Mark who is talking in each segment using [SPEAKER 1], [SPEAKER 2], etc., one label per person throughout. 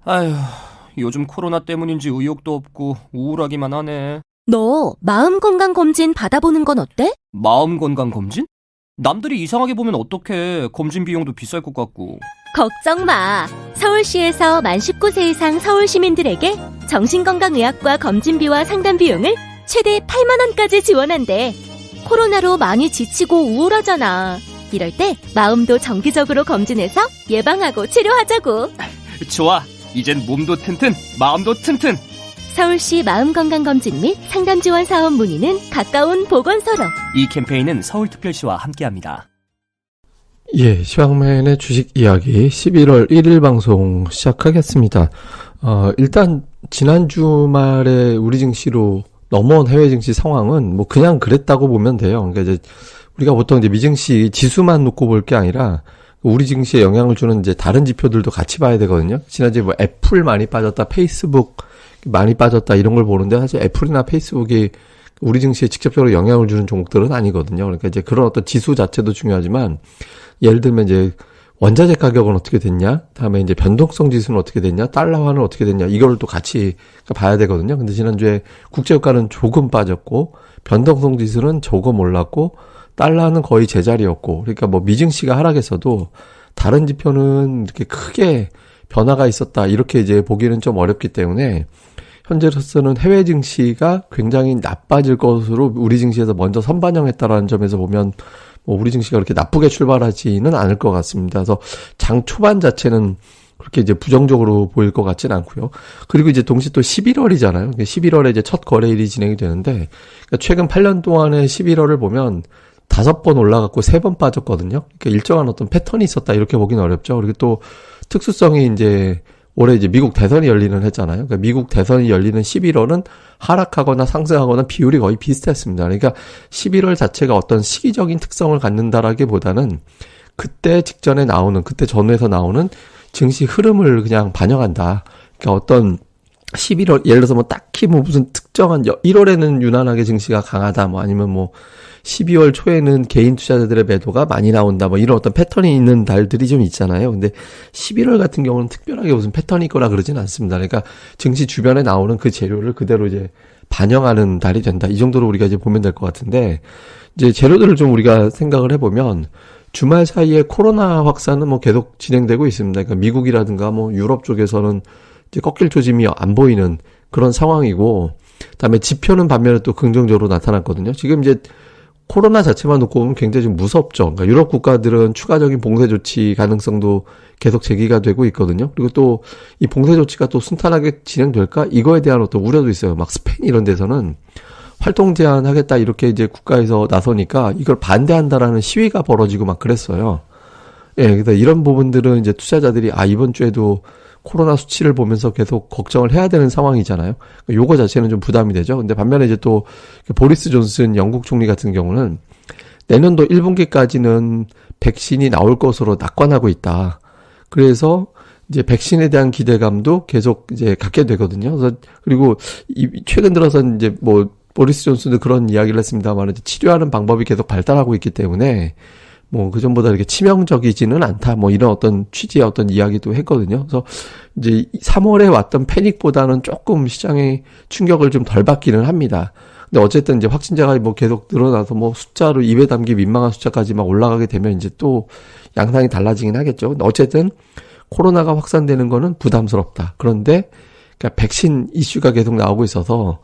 [SPEAKER 1] 아휴, 요즘 코로나 때문인지 의욕도 없고 우울하기만 하네.
[SPEAKER 2] 너 마음건강검진 받아보는 건 어때?
[SPEAKER 1] 마음건강검진? 남들이 이상하게 보면 어떡해. 검진 비용도 비쌀 것 같고.
[SPEAKER 2] 걱정 마. 서울시에서 만 19세 이상 서울 시민들에게 정신건강의학과 검진비와 상담 비용을 최대 8만 원까지 지원한대. 코로나로 많이 지치고 우울하잖아. 이럴 때 마음도 정기적으로 검진해서 예방하고 치료하자고.
[SPEAKER 1] 좋아. 이젠 몸도 튼튼, 마음도 튼튼.
[SPEAKER 2] 서울시 마음건강검진 및 상담지원 사업 문의는 가까운 보건소로.
[SPEAKER 1] 이 캠페인은 서울특별시와 함께합니다.
[SPEAKER 3] 예, 시황맨의 주식 이야기 11월 1일 방송 시작하겠습니다. 일단 지난 주말에 우리 증시로 넘어온 해외 증시 상황은 뭐 그냥 그랬다고 보면 돼요. 그러니까 이제 우리가 보통 이제 미증시 지수만 놓고 볼 게 아니라 우리 증시에 영향을 주는 이제 다른 지표들도 같이 봐야 되거든요. 지난주에 뭐 애플 많이 빠졌다, 페이스북 많이 빠졌다 이런 걸 보는데 사실 애플이나 페이스북이 우리 증시에 직접적으로 영향을 주는 종목들은 아니거든요. 그러니까 이제 그런 어떤 지수 자체도 중요하지만 예를 들면 이제 원자재 가격은 어떻게 됐냐, 다음에 이제 변동성 지수는 어떻게 됐냐, 달러화는 어떻게 됐냐 이걸 또 같이 봐야 되거든요. 근데 지난주에 국제유가는 조금 빠졌고 변동성 지수는 조금 올랐고 달러는 거의 제자리였고, 그러니까 뭐 미증시가 하락했어도 다른 지표는 이렇게 크게 변화가 있었다 이렇게 이제 보기는 좀 어렵기 때문에 현재로서는 해외 증시가 굉장히 나빠질 것으로 우리 증시에서 먼저 선반영했다라는 점에서 보면 뭐 우리 증시가 그렇게 나쁘게 출발하지는 않을 것 같습니다. 그래서 장 초반 자체는 그렇게 이제 부정적으로 보일 것 같지는 않고요. 그리고 이제 동시에 또 11월이잖아요. 11월에 이제 첫 거래일이 진행이 되는데 그러니까 최근 8년 동안의 11월을 보면 5번 올라갔고 3번 빠졌거든요. 그러니까 일정한 어떤 패턴이 있었다 이렇게 보기는 어렵죠. 그리고 또 특수성이 이제 올해 이제 미국 대선이 열리는 했잖아요. 그러니까 미국 대선이 열리는 11월은 하락하거나 상승하거나 비율이 거의 비슷했습니다. 그러니까 11월 자체가 어떤 시기적인 특성을 갖는다라기보다는 그때 직전에 나오는, 그때 전후에서 나오는 증시 흐름을 그냥 반영한다. 그러니까 어떤 11월, 예를 들어서 뭐 딱히 뭐 무슨 특정한 1월에는 유난하게 증시가 강하다, 뭐 아니면 뭐 12월 초에는 개인 투자자들의 매도가 많이 나온다, 뭐 이런 어떤 패턴이 있는 달들이 좀 있잖아요. 근데 11월 같은 경우는 특별하게 무슨 패턴이 있거나 그러진 않습니다. 그러니까 증시 주변에 나오는 그 재료를 그대로 이제 반영하는 달이 된다. 이 정도로 우리가 이제 보면 될 것 같은데, 이제 재료들을 좀 우리가 생각을 해보면 주말 사이에 코로나 확산은 뭐 계속 진행되고 있습니다. 그러니까 미국이라든가 뭐 유럽 쪽에서는 이제 꺾일 조짐이 안 보이는 그런 상황이고, 그다음에 지표는 반면에 또 긍정적으로 나타났거든요. 지금 이제 코로나 자체만 놓고 보면 굉장히 좀 무섭죠. 그러니까 유럽 국가들은 추가적인 봉쇄 조치 가능성도 계속 제기가 되고 있거든요. 그리고 또 이 봉쇄 조치가 또 순탄하게 진행될까? 이거에 대한 어떤 우려도 있어요. 막 스페인 이런 데서는 활동 제한하겠다 이렇게 이제 국가에서 나서니까 이걸 반대한다라는 시위가 벌어지고 막 그랬어요. 예, 그래서 이런 부분들은 이제 투자자들이 이번 주에도 코로나 수치를 보면서 계속 걱정을 해야 되는 상황이잖아요. 요거 자체는 좀 부담이 되죠. 근데 반면에 이제 또 보리스 존슨 영국 총리 같은 경우는 내년도 1분기까지는 백신이 나올 것으로 낙관하고 있다. 그래서 이제 백신에 대한 기대감도 계속 이제 갖게 되거든요. 그래서 그리고 최근 들어서 이제 뭐 보리스 존슨도 그런 이야기를 했습니다만 치료하는 방법이 계속 발달하고 있기 때문에 뭐 그전보다 이렇게 치명적이지는 않다, 뭐 이런 어떤 취지의 어떤 이야기도 했거든요. 그래서 이제 3월에 왔던 패닉보다는 조금 시장의 충격을 좀 덜 받기는 합니다. 근데 어쨌든 이제 확진자가 뭐 계속 늘어나서 뭐 숫자로 입에 담기 민망한 숫자까지 막 올라가게 되면 이제 또 양상이 달라지긴 하겠죠. 근데 어쨌든 코로나가 확산되는 거는 부담스럽다. 그런데 그러니까 백신 이슈가 계속 나오고 있어서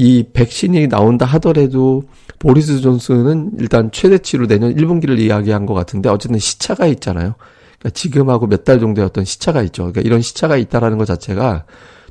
[SPEAKER 3] 이 백신이 나온다 하더라도 보리스 존슨은 일단 최대치로 내년 1분기를 이야기한 것 같은데 어쨌든 시차가 있잖아요. 그러니까 지금하고 몇 달 정도의 어떤 시차가 있죠. 그러니까 이런 시차가 있다라는 것 자체가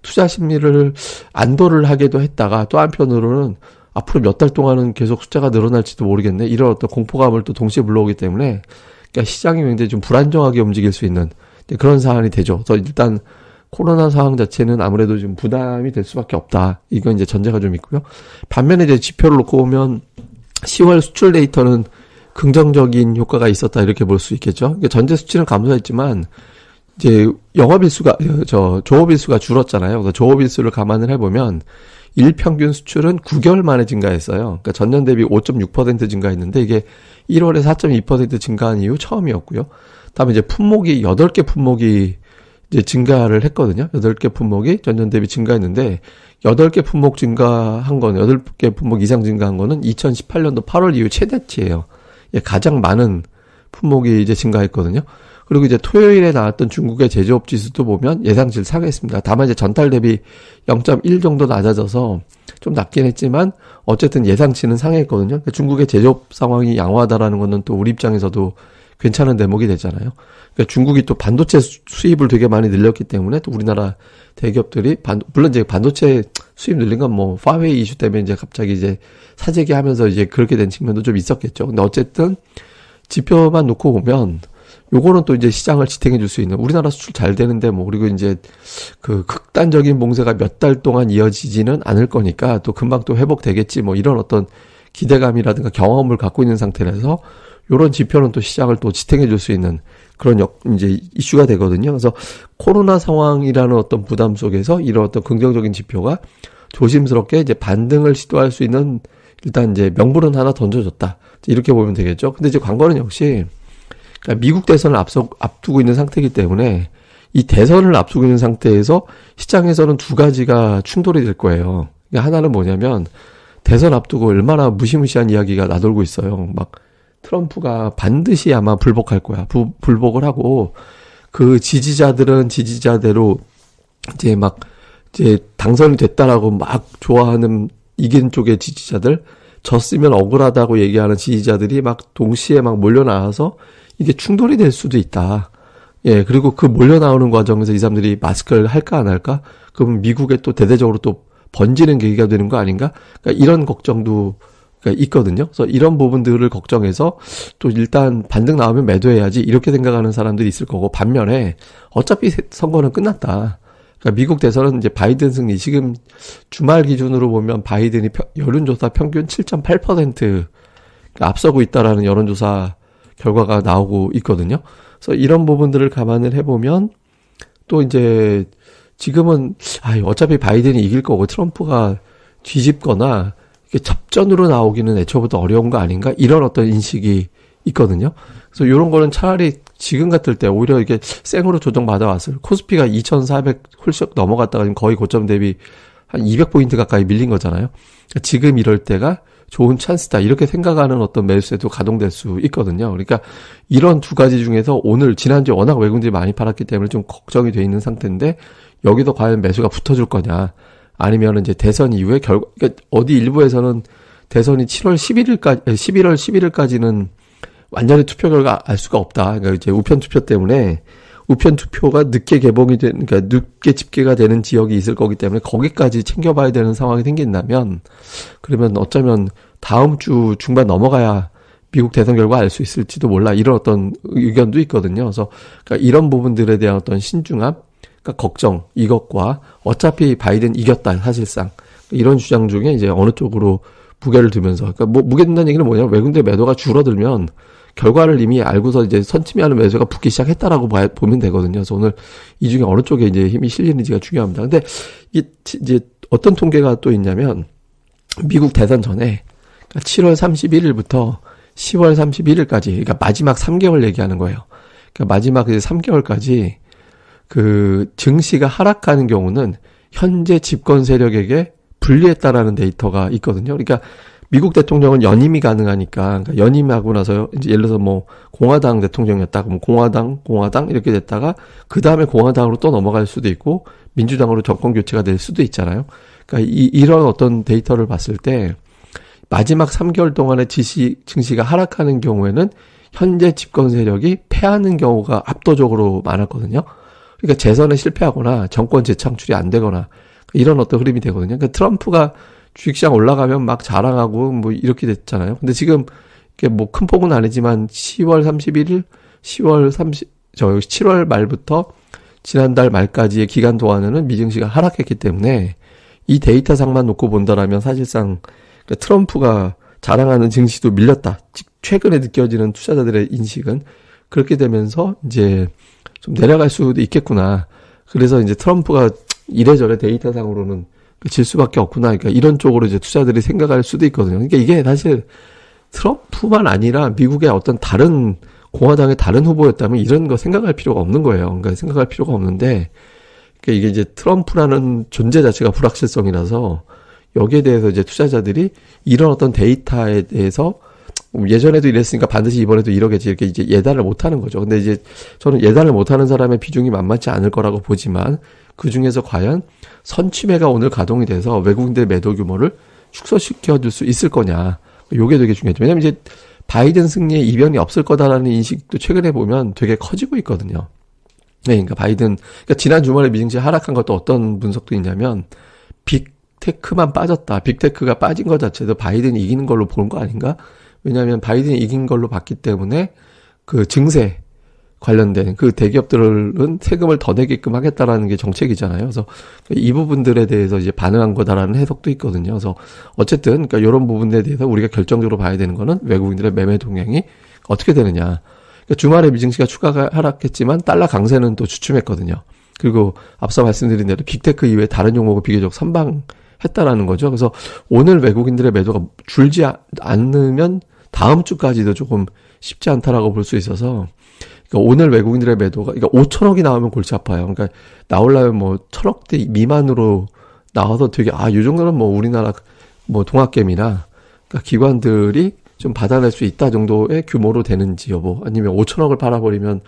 [SPEAKER 3] 투자 심리를 안도를 하게도 했다가 또 한편으로는 앞으로 몇 달 동안은 계속 숫자가 늘어날지도 모르겠네. 이런 어떤 공포감을 또 동시에 불러오기 때문에 그러니까 시장이 굉장히 좀 불안정하게 움직일 수 있는 그런 사안이 되죠. 그래서 일단 코로나 상황 자체는 아무래도 좀 부담이 될 수밖에 없다. 이건 이제 전제가 좀 있고요. 반면에 이제 지표를 놓고 보면 10월 수출 데이터는 긍정적인 효과가 있었다 이렇게 볼 수 있겠죠. 그러니까 전체 수치는 감소했지만 이제 영업일수가 조업일수가 줄었잖아요. 그래서 조업일수를 감안을 해보면 일평균 수출은 9개월 만에 증가했어요. 그러니까 전년 대비 5.6% 증가했는데 이게 1월에 4.2% 증가한 이후 처음이었고요. 다음에 이제 품목이 8개 품목이 이제 증가를 했거든요. 8개 품목이 전년 대비 증가했는데 8개 품목 증가한 거는 8개 품목 이상 증가한 거는 2018년도 8월 이후 최대치예요. 예, 가장 많은 품목이 이제 증가했거든요. 그리고 이제 토요일에 나왔던 중국의 제조업 지수도 보면 예상치를 상회했습니다. 다만 이제 전달 대비 0.1 정도 낮아져서 좀 낮긴 했지만 어쨌든 예상치는 상회했거든요. 그러니까 중국의 제조업 상황이 양호하다라는 거는 또 우리 입장에서도 괜찮은 대목이 되잖아요. 그러니까 중국이 또 반도체 수입을 되게 많이 늘렸기 때문에 또 우리나라 대기업들이 물론 이제 반도체 수입 늘린 건 뭐 파웨이 이슈 때문에 이제 갑자기 이제 사재기 하면서 이제 그렇게 된 측면도 좀 있었겠죠. 근데 어쨌든 지표만 놓고 보면 요거는 또 이제 시장을 지탱해 줄 수 있는 우리나라 수출 잘 되는데 뭐 그리고 이제 그 극단적인 봉쇄가 몇 달 동안 이어지지는 않을 거니까 또 금방 또 회복되겠지 뭐 이런 어떤 기대감이라든가 경험을 갖고 있는 상태라서 요런 지표는 또 시장을 또 지탱해 줄 수 있는 그런 이제 이슈가 되거든요. 그래서 코로나 상황이라는 어떤 부담 속에서 이런 어떤 긍정적인 지표가 조심스럽게 이제 반등을 시도할 수 있는 일단 이제 명분은 하나 던져줬다. 이렇게 보면 되겠죠. 근데 이제 관건은 역시 그러니까 미국 대선을 앞두고 있는 상태이기 때문에 이 대선을 앞두고 있는 상태에서 시장에서는 두 가지가 충돌이 될 거예요. 그러니까 하나는 뭐냐면 대선 앞두고 얼마나 무시무시한 이야기가 나돌고 있어요. 막 트럼프가 반드시 아마 불복할 거야. 불복을 하고 그 지지자들은 지지자대로 이제 당선이 됐다라고 막 좋아하는 이긴 쪽의 지지자들, 졌으면 억울하다고 얘기하는 지지자들이 막 동시에 막 몰려나와서 이게 충돌이 될 수도 있다. 예, 그리고 그 몰려나오는 과정에서 이 사람들이 마스크를 할까 안 할까? 그러면 미국에 또 대대적으로 또 번지는 계기가 되는 거 아닌가? 그러니까 이런 걱정도 있거든요. 그래서 이런 부분들을 걱정해서 또 일단 반등 나오면 매도해야지 이렇게 생각하는 사람들이 있을 거고 반면에 어차피 선거는 끝났다. 그러니까 미국 대선은 이제 바이든 승리 지금 주말 기준으로 보면 바이든이 여론조사 평균 7.8% 앞서고 있다라는 여론조사 결과가 나오고 있거든요. 그래서 이런 부분들을 감안을 해보면 또 이제 지금은 어차피 바이든이 이길 거고 트럼프가 뒤집거나 이게 접전으로 나오기는 애초부터 어려운 거 아닌가 이런 어떤 인식이 있거든요. 그래서 이런 거는 차라리 지금 같을 때 오히려 이게 생으로 조정받아 왔어요. 코스피가 2,400 훌쩍 넘어갔다가 지금 거의 고점 대비 한 200포인트 가까이 밀린 거잖아요. 그러니까 지금 이럴 때가 좋은 찬스다 이렇게 생각하는 어떤 매수세도 가동될 수 있거든요. 그러니까 이런 두 가지 중에서 오늘 지난주에 워낙 외국인들이 많이 팔았기 때문에 좀 걱정이 돼 있는 상태인데 여기도 과연 매수가 붙어줄 거냐 아니면 이제 대선 이후에 그러니까 어디 일부에서는 대선이 11월 11일까지는 완전히 투표 결과 알 수가 없다. 그러니까 이제 우편 투표 때문에 우편 투표가 늦게 그러니까 늦게 집계가 되는 지역이 있을 거기 때문에 거기까지 챙겨봐야 되는 상황이 생긴다면 그러면 어쩌면 다음 주 중반 넘어가야 미국 대선 결과 알 수 있을지도 몰라. 이런 어떤 의견도 있거든요. 그래서 그러니까 이런 부분들에 대한 어떤 신중함, 그러니까 걱정 이것과 어차피 바이든 이겼다 사실상 이런 주장 중에 이제 어느 쪽으로 무게를 두면서 그러니까 뭐 무게 둔다는 얘기는 뭐냐면 외국인들 매도가 줄어들면 결과를 이미 알고서 이제 선침해하는 매수가 붙기 시작했다라고 보면 되거든요. 그래서 오늘 이 중에 어느 쪽에 이제 힘이 실리는지가 중요합니다. 근데 이게 이제 어떤 통계가 또 있냐면 미국 대선 전에 그러니까 7월 31일부터 10월 31일까지 그러니까 마지막 3개월 얘기하는 거예요. 그러니까 마지막 이제 3개월까지 그 증시가 하락하는 경우는 현재 집권 세력에게 불리했다라는 데이터가 있거든요. 그러니까 미국 대통령은 연임이 가능하니까 그러니까 연임하고 나서 이제 예를 들어서 뭐 공화당 대통령이었다 그러면 공화당 이렇게 됐다가 그 다음에 공화당으로 또 넘어갈 수도 있고 민주당으로 정권 교체가 될 수도 있잖아요. 그러니까 이런 어떤 데이터를 봤을 때 마지막 3개월 동안의 증시가 하락하는 경우에는 현재 집권 세력이 패하는 경우가 압도적으로 많았거든요. 그러니까 재선에 실패하거나 정권 재창출이 안 되거나 이런 어떤 흐름이 되거든요. 그러니까 트럼프가 주식시장 올라가면 막 자랑하고 뭐 이렇게 됐잖아요. 근데 지금 이게 뭐 큰 폭은 아니지만 7월 말부터 지난달 말까지의 기간 동안에는 미증시가 하락했기 때문에 이 데이터상만 놓고 본다라면 사실상 그러니까 트럼프가 자랑하는 증시도 밀렸다. 최근에 느껴지는 투자자들의 인식은 그렇게 되면서 이제 좀 내려갈 수도 있겠구나. 그래서 이제 트럼프가 이래저래 데이터상으로는 질 수밖에 없구나. 그러니까 이런 쪽으로 이제 투자들이 생각할 수도 있거든요. 그러니까 이게 사실 트럼프만 아니라 미국의 어떤 다른 공화당의 다른 후보였다면 이런 거 생각할 필요가 없는 거예요. 그러니까 생각할 필요가 없는데, 그러니까 이게 이제 트럼프라는 존재 자체가 불확실성이라서 여기에 대해서 이제 투자자들이 이런 어떤 데이터에 대해서 예전에도 이랬으니까 반드시 이번에도 이러겠지 이렇게 이제 예단을 못하는 거죠. 근데 이제 저는 예단을 못하는 사람의 비중이 만만치 않을 거라고 보지만 그 중에서 과연 선취매가 오늘 가동이 돼서 외국인들의 매도 규모를 축소시켜줄 수 있을 거냐. 요게 되게 중요하죠. 왜냐면 이제 바이든 승리에 이변이 없을 거다라는 인식도 최근에 보면 되게 커지고 있거든요. 네, 그러니까 그러니까 지난 주말에 미증시 하락한 것도 어떤 분석도 있냐면 빅테크만 빠졌다. 빅테크가 빠진 것 자체도 바이든이 이기는 걸로 보는 거 아닌가? 왜냐하면 바이든이 이긴 걸로 봤기 때문에 그 증세 관련된 그 대기업들은 세금을 더 내게끔 하겠다라는 게 정책이잖아요. 그래서 이 부분들에 대해서 이제 반응한 거다라는 해석도 있거든요. 그래서 어쨌든 그러니까 이런 부분에 대해서 우리가 결정적으로 봐야 되는 거는 외국인들의 매매 동향이 어떻게 되느냐. 그러니까 주말에 미증시가 추가가 하락했지만 달러 강세는 또 주춤했거든요. 그리고 앞서 말씀드린 대로 빅테크 이외에 다른 종목을 비교적 선방했다라는 거죠. 그래서 오늘 외국인들의 매도가 줄지 않으면 다음 주까지도 조금 쉽지 않다라고 볼 수 있어서 그러니까 오늘 외국인들의 매도가 그러니까 5천억이 나오면 골치 아파요. 그러니까 나오려면 뭐 1,000억대 미만으로 나와서 되게 이 정도는 뭐 우리나라 뭐 동학개미나 그러니까 기관들이 좀 받아낼 수 있다 정도의 규모로 되는지 여부 아니면 5천억을 팔아버리면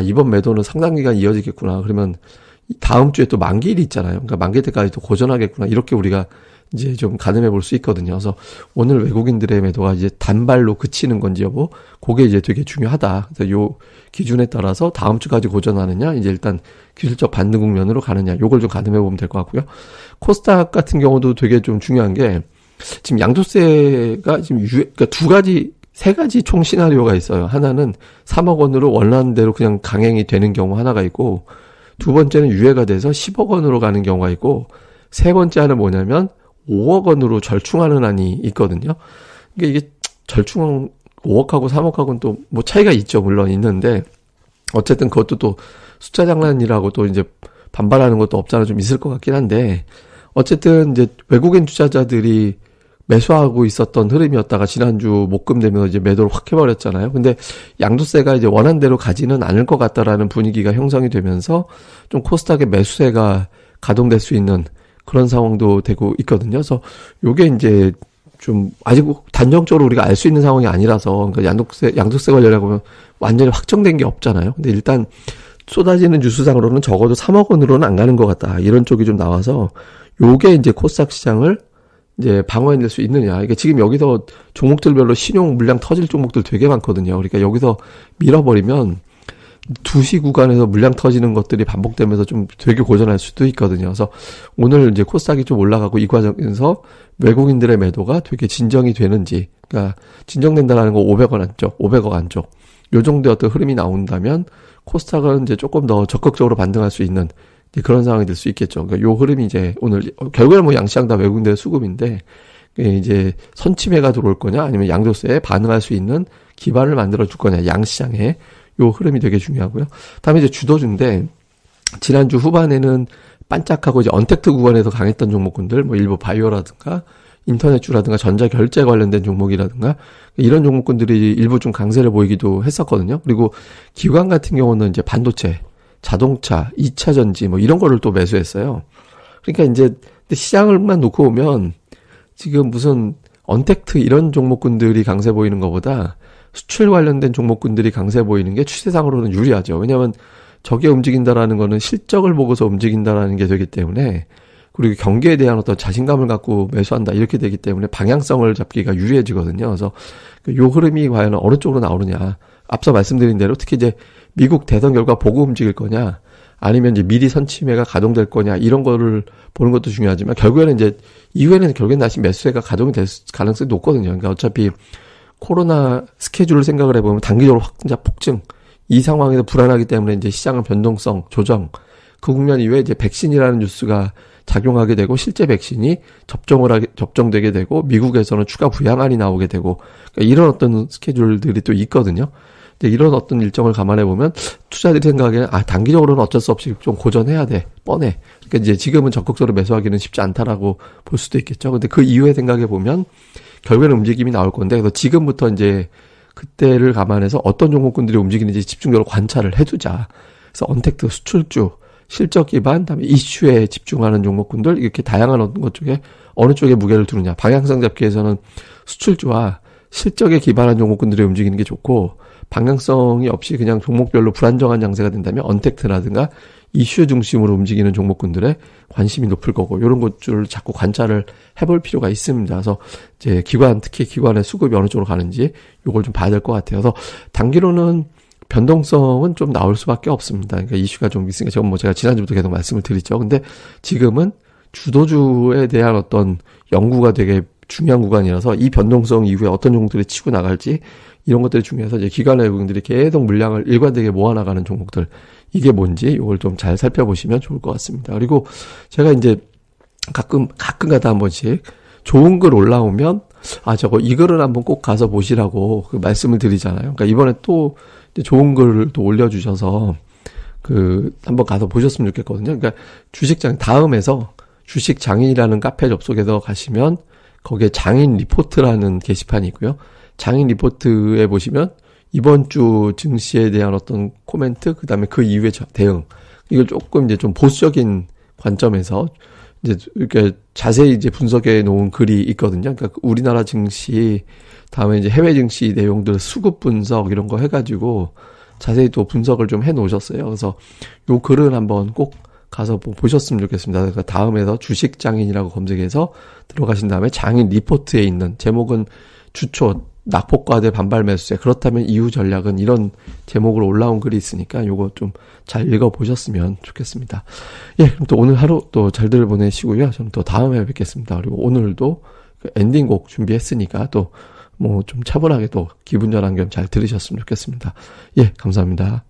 [SPEAKER 3] 이번 매도는 상당 기간 이어지겠구나. 그러면 다음 주에 또 만기일이 있잖아요. 그러니까 만기 때까지 또 고전하겠구나. 이렇게 우리가 이제 좀 가늠해 볼 수 있거든요. 그래서 오늘 외국인들의 매도가 이제 단발로 그치는 건지 여부, 그게 이제 되게 중요하다. 그래서 요 기준에 따라서 다음 주까지 고전하느냐, 이제 일단 기술적 반등 국면으로 가느냐, 요걸 좀 가늠해 보면 될 것 같고요. 코스닥 같은 경우도 되게 좀 중요한 게 지금 양도세가 지금 그러니까 세 가지 총 시나리오가 있어요. 하나는 3억 원으로 원하는 대로 그냥 강행이 되는 경우 하나가 있고, 두 번째는 유예가 돼서 10억 원으로 가는 경우가 있고, 세 번째 하나는 뭐냐면 5억 원으로 절충하는 안이 있거든요. 그러니까 이게 절충 5억하고 3억하고는 또 뭐 차이가 있죠. 물론 있는데 어쨌든 그것도 또 숫자 장난이라고 또 이제 반발하는 것도 없잖아 좀 있을 것 같긴 한데 어쨌든 이제 외국인 투자자들이 매수하고 있었던 흐름이었다가 지난주 목금 되면서 이제 매도를 확 해버렸잖아요. 근데 양도세가 이제 원한 대로 가지는 않을 것 같다라는 분위기가 형성이 되면서 좀 코스닥의 매수세가 가동될 수 있는 그런 상황도 되고 있거든요. 그래서 요게 이제 좀 아직 단정적으로 우리가 알 수 있는 상황이 아니라서 그러니까 양도세 관련하고 보면 완전히 확정된 게 없잖아요. 근데 일단 쏟아지는 뉴스상으로는 적어도 3억 원으로는 안 가는 것 같다. 이런 쪽이 좀 나와서 요게 이제 코스닥 시장을 이제 방어해낼 수 있느냐. 그러니까 지금 여기서 종목들별로 신용 물량 터질 종목들 되게 많거든요. 그러니까 여기서 밀어버리면 2시 구간에서 물량 터지는 것들이 반복되면서 좀 되게 고전할 수도 있거든요. 그래서 오늘 이제 코스닥이 좀 올라가고 이 과정에서 외국인들의 매도가 되게 진정이 되는지, 그러니까 진정된다라는 거 500원 안쪽, 500억 안쪽, 요 정도의 어떤 흐름이 나온다면 코스닥은 이제 조금 더 적극적으로 반등할 수 있는 그런 상황이 될 수 있겠죠. 그러니까 요 흐름이 이제 오늘 결국에는 뭐 양시장 다 외국인들의 수급인데 이제 선침해가 들어올 거냐 아니면 양도세에 반응할 수 있는 기반을 만들어 줄 거냐 양시장에 요 흐름이 되게 중요하고요. 다음에 이제 주도주인데 지난주 후반에는 반짝하고 이제 언택트 구간에서 강했던 종목군들 뭐 일부 바이오라든가 인터넷주라든가 전자결제 관련된 종목이라든가 이런 종목군들이 일부 좀 강세를 보이기도 했었거든요. 그리고 기관 같은 경우는 이제 반도체, 자동차, 2차 전지 뭐 이런 거를 또 매수했어요. 그러니까 이제 시장을만 놓고 보면 지금 무슨 언택트 이런 종목군들이 강세 보이는 것보다 수출 관련된 종목군들이 강세 보이는 게 추세상으로는 유리하죠. 왜냐하면 저게 움직인다라는 거는 실적을 보고서 움직인다라는 게 되기 때문에 그리고 경기에 대한 어떤 자신감을 갖고 매수한다 이렇게 되기 때문에 방향성을 잡기가 유리해지거든요. 그래서 요 흐름이 과연 어느 쪽으로 나오느냐. 앞서 말씀드린 대로 특히 이제 미국 대선 결과 보고 움직일 거냐 아니면 이제 미리 선침해가 가동될 거냐 이런 거를 보는 것도 중요하지만 결국에는 이제 이후에는 결국엔 다시 매수세가 가동이 될 가능성이 높거든요. 그러니까 어차피 코로나 스케줄을 생각을 해보면 단기적으로 확진자 폭증 이 상황에서 불안하기 때문에 이제 시장은 변동성 조정 그 국면 이후에 이제 백신이라는 뉴스가 작용하게 되고 실제 백신이 접종되게 되고 미국에서는 추가 부양안이 나오게 되고 그러니까 이런 어떤 스케줄들이 또 있거든요. 이런 어떤 일정을 감안해 보면 투자들이 생각하기에는 단기적으로는 어쩔 수 없이 좀 고전해야 돼 뻔해. 그러니까 이제 지금은 적극적으로 매수하기는 쉽지 않다라고 볼 수도 있겠죠. 근데 그 이후에 생각해 보면 결국에는 움직임이 나올 건데 그래서 지금부터 이제 그때를 감안해서 어떤 종목군들이 움직이는지 집중적으로 관찰을 해두자. 그래서 언택트 수출주, 실적 기반, 다음에 이슈에 집중하는 종목군들 이렇게 다양한 어떤 것 쪽에 어느 쪽에 무게를 두느냐. 방향성 잡기에서는 수출주와 실적에 기반한 종목군들이 움직이는 게 좋고 방향성이 없이 그냥 종목별로 불안정한 양세가 된다면 언택트라든가 이슈 중심으로 움직이는 종목군들의 관심이 높을 거고 이런 것들을 자꾸 관찰을 해볼 필요가 있습니다. 그래서 이제 특히 기관의 수급이 어느 쪽으로 가는지 이걸 좀 봐야 될 것 같아요. 그래서 단기로는 변동성은 좀 나올 수밖에 없습니다. 그러니까 이슈가 좀 있으니까 지금 제가 지난주부터 계속 말씀을 드리죠. 근데 지금은 주도주에 대한 어떤 연구가 되게 중요한 구간이라서 이 변동성 이후에 어떤 종목들이 치고 나갈지 이런 것들이 중요해서 이제 기관의 외국인들이 계속 물량을 일관되게 모아나가는 종목들 이게 뭔지 이걸 좀 잘 살펴보시면 좋을 것 같습니다. 그리고 제가 이제 가끔가다 한 번씩 좋은 글 올라오면 이 글을 한번 꼭 가서 보시라고 그 말씀을 드리잖아요. 그러니까 이번에 또 이제 좋은 글을 또 올려주셔서 한번 가서 보셨으면 좋겠거든요. 그러니까 다음에서 주식장인이라는 카페 접속해서 가시면 거기에 장인 리포트라는 게시판이 있고요. 장인 리포트에 보시면 이번 주 증시에 대한 어떤 코멘트, 그 다음에 그 이후의 대응. 이걸 조금 이제 좀 보수적인 관점에서 이제 이렇게 자세히 이제 분석해 놓은 글이 있거든요. 그러니까 우리나라 증시, 다음에 이제 해외 증시 내용들 수급 분석 이런 거 해가지고 자세히 또 분석을 좀 해 놓으셨어요. 그래서 요 글은 한번 꼭 가서 보셨으면 좋겠습니다. 그러니까 다음에서 주식장인이라고 검색해서 들어가신 다음에 장인 리포트에 있는 제목은 주초 낙폭과대 반발 매수세 그렇다면 이후 전략은 이런 제목으로 올라온 글이 있으니까 요거 좀 잘 읽어보셨으면 좋겠습니다. 예, 그럼 또 오늘 하루 또 잘들 보내시고요. 저는 또 다음에 뵙겠습니다. 그리고 오늘도 엔딩곡 준비했으니까 또 뭐 좀 차분하게 또 기분 전환 겸 잘 들으셨으면 좋겠습니다. 예, 감사합니다.